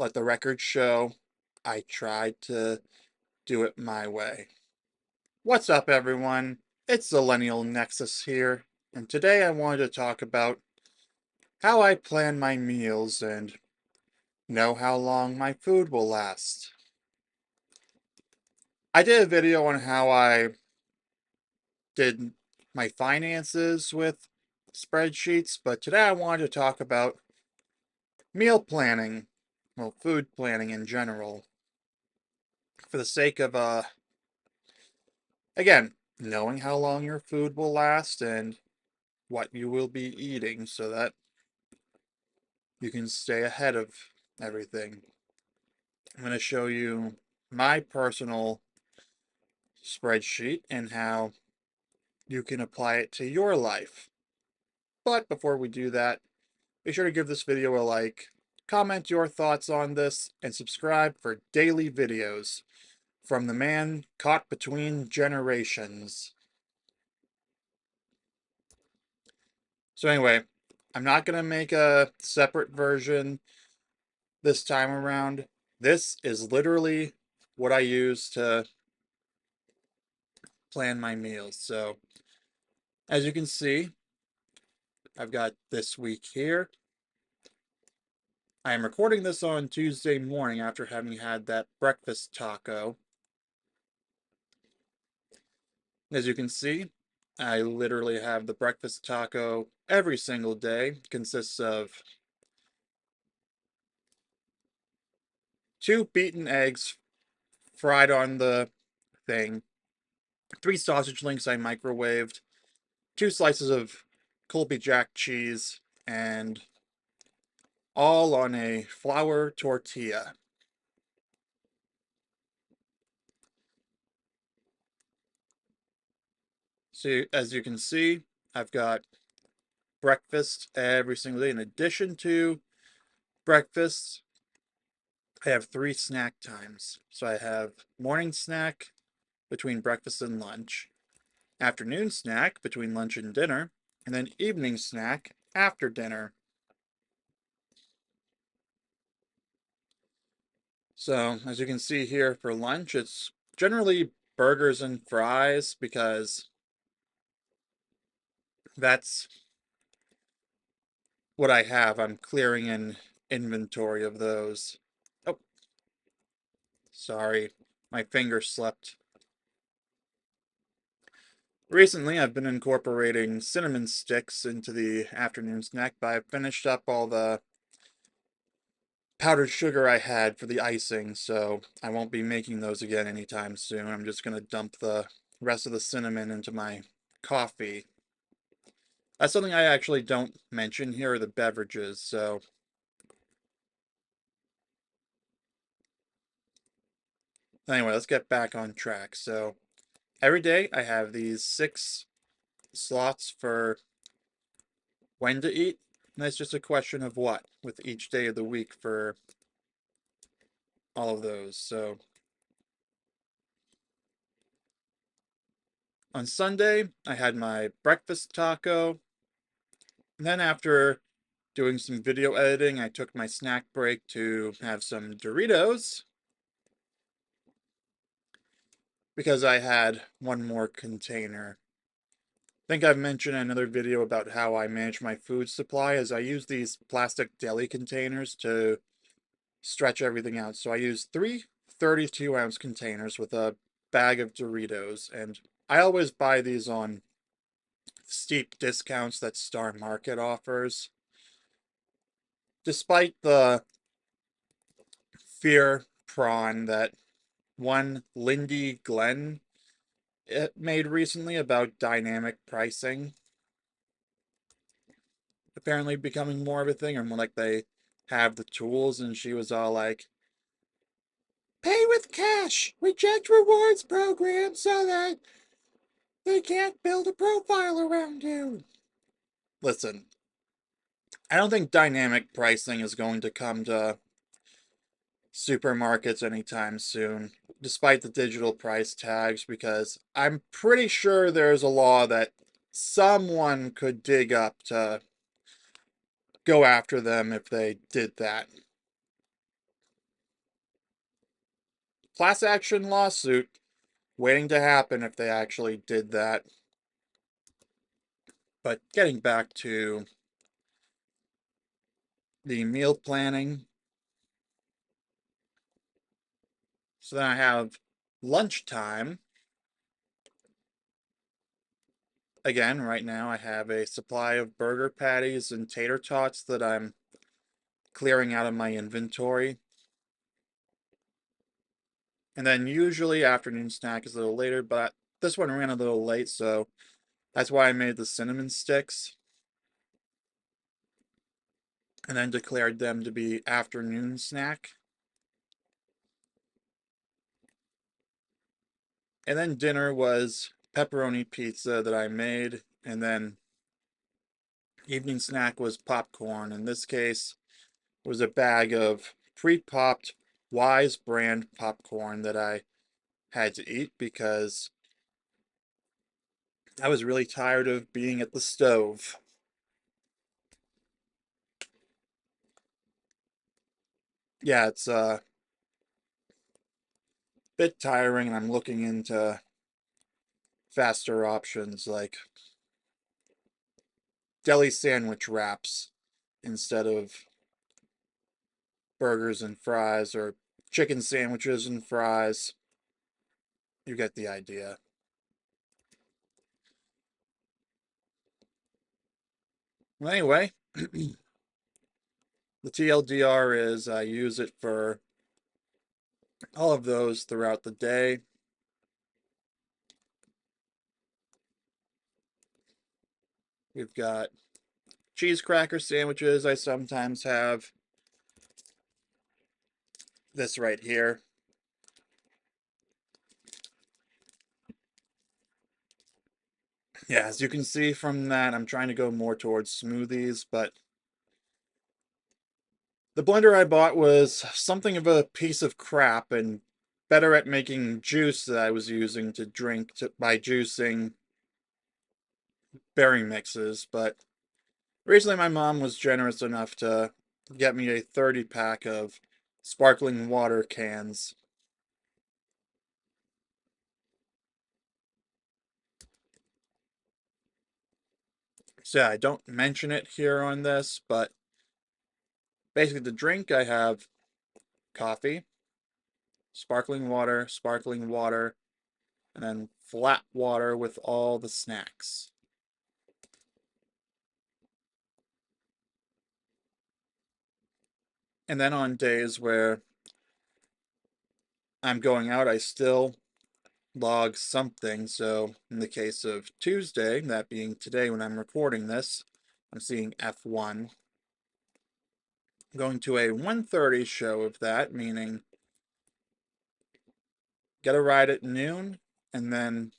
let the record show I tried to do it my way. What's up, everyone? It's Millennial Nexus here, and today I wanted to talk about how I plan my meals and know how long my food will last. I did a video on how I did my finances with spreadsheets, but today I wanted to talk about meal planning, well, food planning in general, for the sake of again, knowing how long your food will last and what you will be eating so that you can stay ahead of everything. I'm going to show you my personal spreadsheet and how you can apply it to your life. But before we do that, be sure to give this video a like, comment your thoughts on this, and subscribe for daily videos from the man caught between generations. So anyway, I'm not going to make a separate version this time around. This is literally what I use to plan my meals. So as you can see, I've got this week here. I am recording this on Tuesday morning after having had that breakfast taco. As you can see, I literally have the breakfast taco every single day. It consists of 2 beaten eggs fried on the thing, 3 sausage links I microwaved, 2 slices of Colby Jack cheese, and all on a flour tortilla. So as you can see, I've got breakfast every single day. In addition to breakfast, I have 3 snack times. So I have morning snack between breakfast and lunch, afternoon snack between lunch and dinner, and then evening snack after dinner. So as you can see here for lunch, it's generally burgers and fries because that's what I have. I'm clearing an inventory of those. Oh, sorry, my finger slipped. Recently, I've been incorporating cinnamon sticks into the afternoon snack, but I finished up all the powdered sugar I had for the icing, so I won't be making those again anytime soon. I'm just going to dump the rest of the cinnamon into my coffee. That's something I actually don't mention here are the beverages, so anyway, let's get back on track. So every day I have these 6 slots for when to eat, and that's just a question of what with each day of the week for all of those. So on Sunday, I had my breakfast taco, and then after doing some video editing, I took my snack break to have some Doritos because I had one more container. I think I've mentioned in another video about how I manage my food supply as I use these plastic deli containers to stretch everything out. So I use 3 32-ounce containers with a bag of Doritos, and I always buy these on steep discounts that Star Market offers. Despite the fear prawn that one Lindy Glenn made recently about dynamic pricing apparently becoming more of a thing, or more like they have the tools, and she was all like, pay with cash, reject rewards program so that they can't build a profile around you. Listen, I don't think dynamic pricing is going to come to supermarkets anytime soon, despite the digital price tags, because I'm pretty sure there's a law that someone could dig up to go after them if they did that. class action lawsuit waiting to happen if they actually did that. But getting back to the meal planning. So then I have lunchtime. Again, right now I have a supply of burger patties and tater tots that I'm clearing out of my inventory. And then usually afternoon snack is a little later, but this one ran a little late, so that's why I made the cinnamon sticks. And then declared them to be afternoon snack. And then dinner was pepperoni pizza that I made, and then evening snack was popcorn. In this case, it was a bag of pre-popped Wise brand popcorn that I had to eat because I was really tired of being at the stove. Yeah, it's a bit tiring, and I'm looking into faster options like deli sandwich wraps instead of burgers and fries, or chicken sandwiches and fries. You get the idea. Well, anyway, the TLDR is I use it for all of those throughout the day. We've got cheese cracker sandwiches. I sometimes have this right here. Yeah, as you can see from that, I'm trying to go more towards smoothies, but the blender I bought was something of a piece of crap and better at making juice that I was using to drink by juicing berry mixes. But recently my mom was generous enough to get me a 30 pack of sparkling water cans. So yeah, I don't mention it here on this, but basically the drink I have coffee, sparkling water, and then flat water with all the snacks. And then on days where I'm going out, I still log something. So in the case of Tuesday, that being today when I'm recording this, I'm seeing F1. I'm going to a 1:30 show of that, meaning get a ride at noon, and then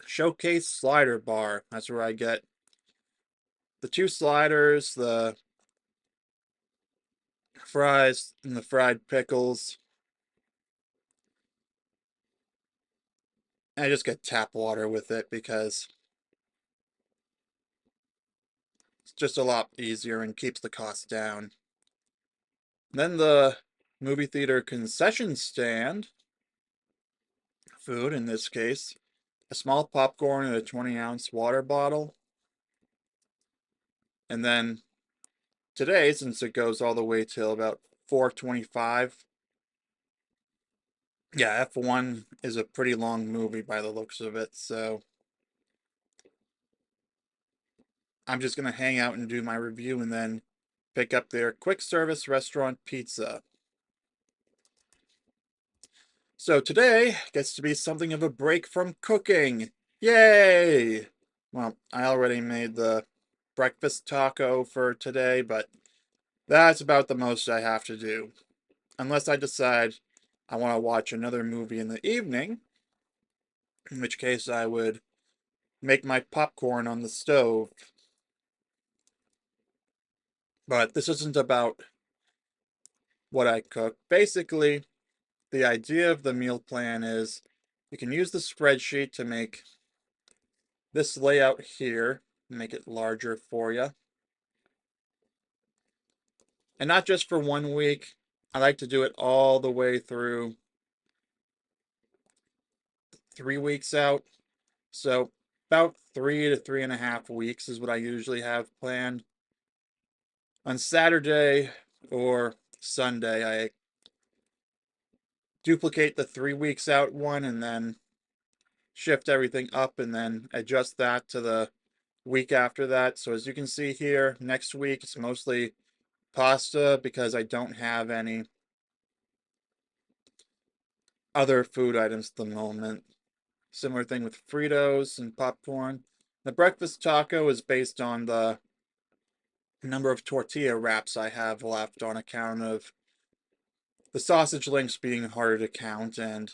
showcase slider bar. That's where I get the two sliders, the fries, and the fried pickles. And I just get tap water with it because it's just a lot easier and keeps the cost down. Then the movie theater concession stand food, in this case, a small popcorn and a 20-ounce water bottle. And then today, since it goes all the way till about 4:25, yeah, F1 is a pretty long movie by the looks of it, so I'm just gonna hang out and do my review and then pick up their quick service restaurant pizza. So today gets to be something of a break from cooking. Yay! Well, I already made the breakfast taco for today, but that's about the most I have to do. Unless I decide I want to watch another movie in the evening, in which case I would make my popcorn on the stove. But this isn't about what I cook. Basically, the idea of the meal plan is you can use the spreadsheet to make this layout here, make it larger for you. And not just for 1 week, I like to do it all the way through 3 weeks out. So about 3 to 3.5 weeks is what I usually have planned. On Saturday or Sunday, I duplicate the 3 weeks out one and then shift everything up and then adjust that to the week after that. So as you can see here, next week it's mostly pasta because I don't have any other food items at the moment. Similar thing with Fritos and popcorn. The breakfast taco is based on the number of tortilla wraps I have left on account of the sausage links being harder to count, and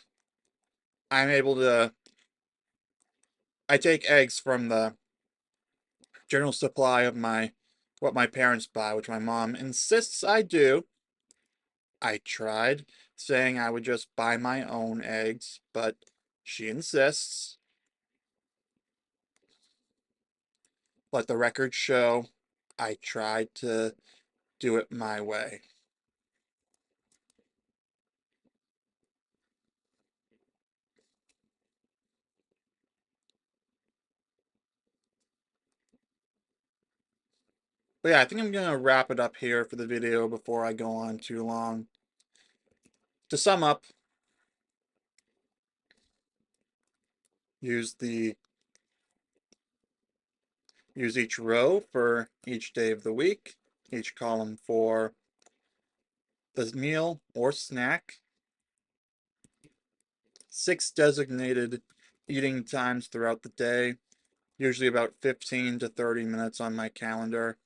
I'm able to I take eggs from the general supply of what my parents buy, which my mom insists I do. I tried saying I would just buy my own eggs, but she insists. Let the record show I tried to do it my way. But yeah, I think I'm going to wrap it up here for the video before I go on too long. To sum up, use the use each row for each day of the week, each column for the meal or snack, 6 designated eating times throughout the day, usually about 15 to 30 minutes on my calendar.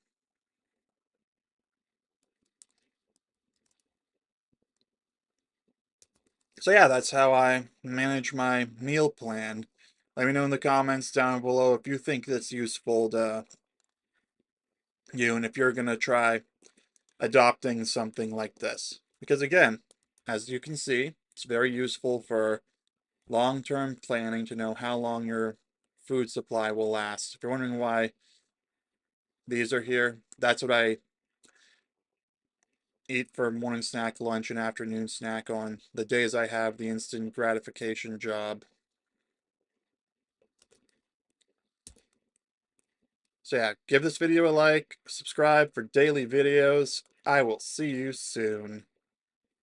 So yeah, that's how I manage my meal plan. Let me know in the comments down below if you think that's useful to you and if you're going to try adopting something like this. Because again, as you can see, it's very useful for long-term planning to know how long your food supply will last. If you're wondering why these are here, that's what I eat for morning snack, lunch, and afternoon snack on the days I have the instant gratification job. So yeah, give this video a like, subscribe for daily videos. I will see you soon.